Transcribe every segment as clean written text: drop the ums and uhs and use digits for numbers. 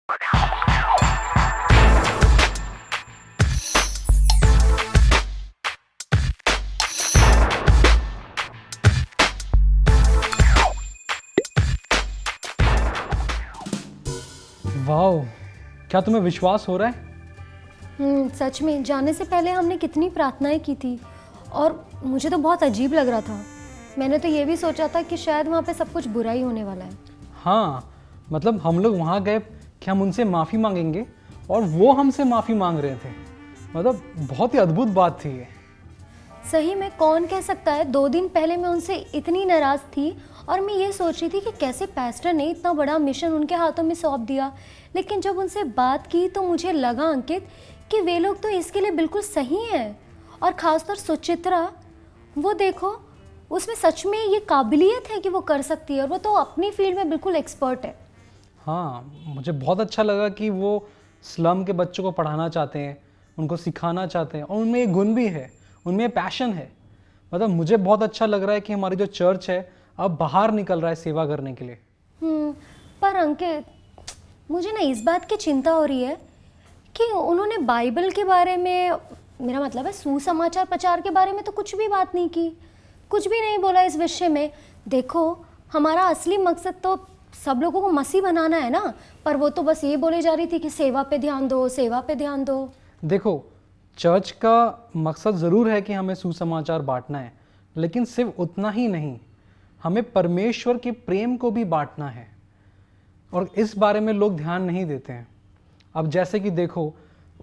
वाह, क्या तुम्हें विश्वास हो रहा है? सच में जाने से पहले हमने कितनी प्रार्थनाएं की थी और मुझे तो बहुत अजीब लग रहा था। मैंने तो ये भी सोचा था कि शायद वहाँ पे सब कुछ बुरा ही होने वाला है। हाँ, मतलब हम लोग वहाँ गए कि हम उनसे माफ़ी मांगेंगे और वो हमसे माफ़ी मांग रहे थे। मतलब बहुत ही अद्भुत बात थी ये। सही में कौन कह सकता है, 2 दिन पहले मैं उनसे इतनी नाराज़ थी और मैं ये सोच रही थी कि कैसे पास्टर ने इतना बड़ा मिशन उनके हाथों में सौंप दिया। लेकिन जब उनसे बात की तो मुझे लगा अंकित कि वे लोग तो इसके लिए बिल्कुल सही हैं। और ख़ासतौर सुचित्रा, वो देखो, उसमें सच में ये काबिलियत है कि वो कर सकती है और वो तो अपनी फील्ड में बिल्कुल एक्सपर्ट है। हाँ, मुझे बहुत अच्छा लगा कि वो स्लम के बच्चों को पढ़ाना चाहते हैं, उनको सिखाना चाहते हैं और उनमें ये गुण भी है, उनमें पैशन है। मतलब मुझे बहुत अच्छा लग रहा है कि हमारी जो चर्च है अब बाहर निकल रहा है सेवा करने के लिए। पर अंकित, मुझे ना इस बात की चिंता हो रही है कि उन्होंने बाइबल के बारे में, मेरा मतलब है सुसमाचार प्रचार के बारे में तो कुछ भी बात नहीं की, कुछ भी नहीं बोला इस विषय में। देखो, हमारा असली मकसद तो सब लोगों को मसीह बनाना है ना, पर वो तो बस ये बोले जा रही थी कि सेवा पे ध्यान दो, सेवा पे ध्यान दो। देखो, चर्च का मकसद ज़रूर है कि हमें सुसमाचार बांटना है, लेकिन सिर्फ उतना ही नहीं, हमें परमेश्वर के प्रेम को भी बांटना है और इस बारे में लोग ध्यान नहीं देते हैं। अब जैसे कि देखो,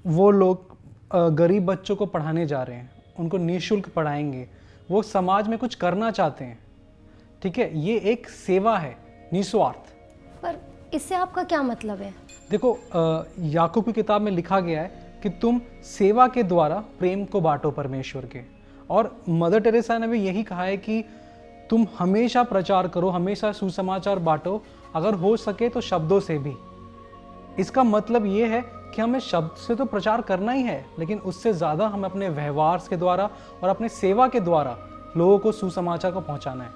वो लोग गरीब बच्चों को पढ़ाने जा रहे हैं, उनको निःशुल्क पढ़ाएंगे, वो समाज में कुछ करना चाहते हैं। ठीक है, ये एक सेवा है, निस्वार्थ। पर इससे आपका क्या मतलब है? देखो, याकूब की किताब में लिखा गया है कि तुम सेवा के द्वारा प्रेम को बांटो परमेश्वर के। और मदर टेरेसा ने भी यही कहा है कि तुम हमेशा प्रचार करो, हमेशा सुसमाचार बांटो, अगर हो सके तो शब्दों से भी। इसका मतलब ये है कि हमें शब्द से तो प्रचार करना ही है, लेकिन उससे ज़्यादा हमें अपने व्यवहार के द्वारा और अपने सेवा के द्वारा लोगों को सुसमाचार को पहुंचाना है।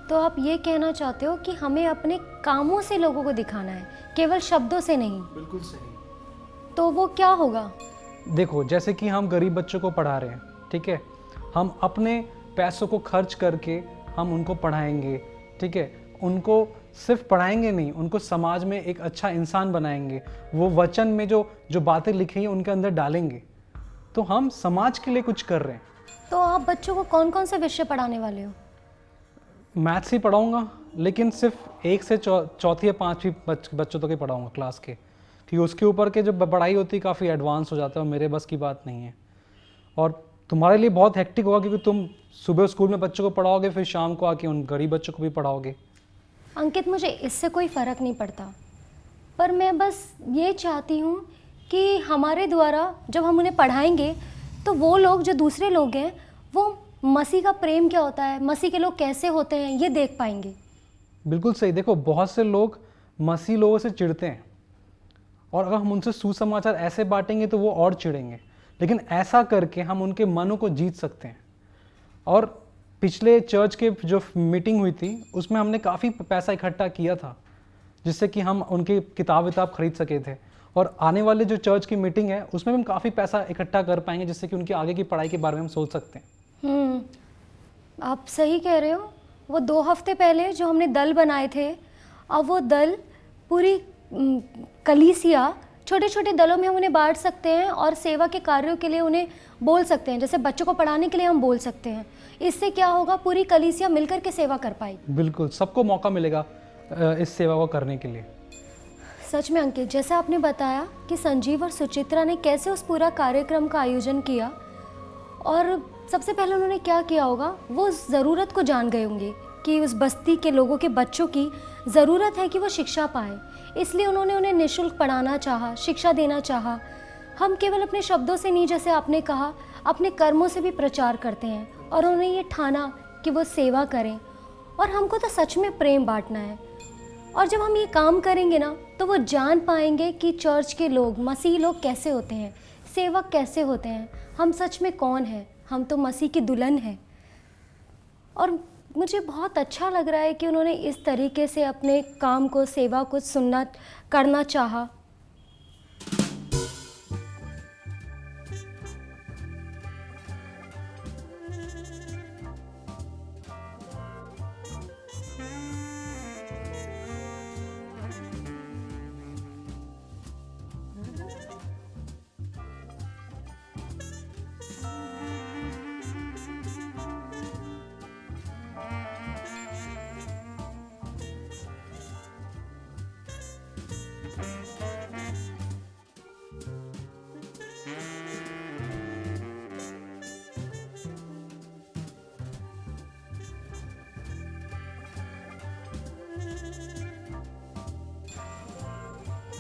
तो आप ये कहना चाहते हो कि हमें अपने कामों से लोगों को दिखाना है, केवल शब्दों से नहीं? बिल्कुल सही। तो वो क्या होगा? देखो, जैसे कि हम गरीब बच्चों को पढ़ा रहे हैं, ठीक है, हम अपने पैसों को खर्च करके हम उनको पढ़ाएंगे। ठीक है, उनको सिर्फ पढ़ाएंगे नहीं, उनको समाज में एक अच्छा इंसान बनाएंगे, वो वचन में जो जो बातें लिखी हैं उनके अंदर डालेंगे, तो हम समाज के लिए कुछ कर रहे हैं। तो आप बच्चों को कौन कौन से विषय पढ़ाने वाले हो? मैथ्स ही पढ़ाऊँगा, लेकिन सिर्फ 1 से चौथी या 5वीं बच्चों तक ही पढ़ाऊँगा क्लास के, क्योंकि उसके ऊपर के जो पढ़ाई होती है काफ़ी एडवांस हो जाता है और मेरे बस की बात नहीं है। और तुम्हारे लिए बहुत हेक्टिक होगा क्योंकि तुम सुबह स्कूल में बच्चों को पढ़ाओगे, फिर शाम को आके उन गरीब बच्चों को भी पढ़ाओगे। अंकित, मुझे इससे कोई फ़र्क नहीं पड़ता, पर मैं बस ये चाहती हूँ कि हमारे द्वारा जब हम उन्हें पढ़ाएंगे तो वो लोग, जो दूसरे लोग हैं, वो मसीह का प्रेम क्या होता है, मसीह के लोग कैसे होते हैं, ये देख पाएंगे। बिल्कुल सही। देखो, बहुत से लोग मसीह लोगों से चिढ़ते हैं और अगर हम उनसे सुसमाचार ऐसे बांटेंगे तो वो और चिढ़ेंगे, लेकिन ऐसा करके हम उनके मनों को जीत सकते हैं। और पिछले चर्च के जो मीटिंग हुई थी उसमें हमने काफ़ी पैसा इकट्ठा किया था, जिससे कि हम उनकी किताब विताब खरीद सके थे। और आने वाले जो चर्च की मीटिंग है उसमें भी हम काफ़ी पैसा इकट्ठा कर पाएंगे, जिससे कि उनकी आगे की पढ़ाई के बारे में हम सोच सकते हैं। आप सही कह रहे हो। वो 2 हफ्ते पहले जो हमने दल बनाए थे, अब वो दल पूरी कलीसिया, छोटे छोटे दलों में हम उन्हें बांट सकते हैं और सेवा के कार्यों के लिए उन्हें बोल सकते हैं। जैसे बच्चों को पढ़ाने के लिए हम बोल सकते हैं। इससे क्या होगा, पूरी कलीसिया मिलकर के सेवा कर पाएगी। बिल्कुल, सबको मौका मिलेगा इस सेवा को करने के लिए। सच में अंकित, जैसा आपने बताया कि संजीव और सुचित्रा ने कैसे उस पूरा कार्यक्रम का आयोजन किया, और सबसे पहले उन्होंने क्या किया होगा, वो उस ज़रूरत को जान गए होंगे कि उस बस्ती के लोगों के बच्चों की ज़रूरत है कि वो शिक्षा पाएँ, इसलिए उन्होंने उन्हें निःशुल्क पढ़ाना चाहा, शिक्षा देना चाहा। हम केवल अपने शब्दों से नहीं, जैसे आपने कहा, अपने कर्मों से भी प्रचार करते हैं और उन्हें ये ठाना कि वो सेवा करें। और हमको तो सच में प्रेम बांटना है। और जब हम ये काम करेंगे ना, तो वो जान पाएंगे कि चर्च के लोग, मसीह लोग कैसे होते हैं, सेवक कैसे होते हैं, हम सच में कौन हैं। हम तो मसीह की दुल्हन हैं। और मुझे बहुत अच्छा लग रहा है कि उन्होंने इस तरीके से अपने काम को, सेवा को सुनना करना चाहा।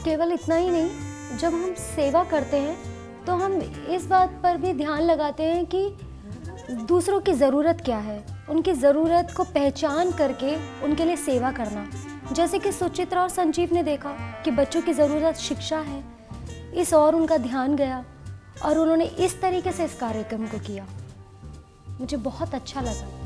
केवल इतना ही नहीं, जब हम सेवा करते हैं तो हम इस बात पर भी ध्यान लगाते हैं कि दूसरों की ज़रूरत क्या है, उनकी ज़रूरत को पहचान करके उनके लिए सेवा करना। जैसे कि सुचित्रा और संजीव ने देखा कि बच्चों की ज़रूरत शिक्षा है, इस ओर उनका ध्यान गया और उन्होंने इस तरीके से इस कार्यक्रम को किया। मुझे बहुत अच्छा लगा।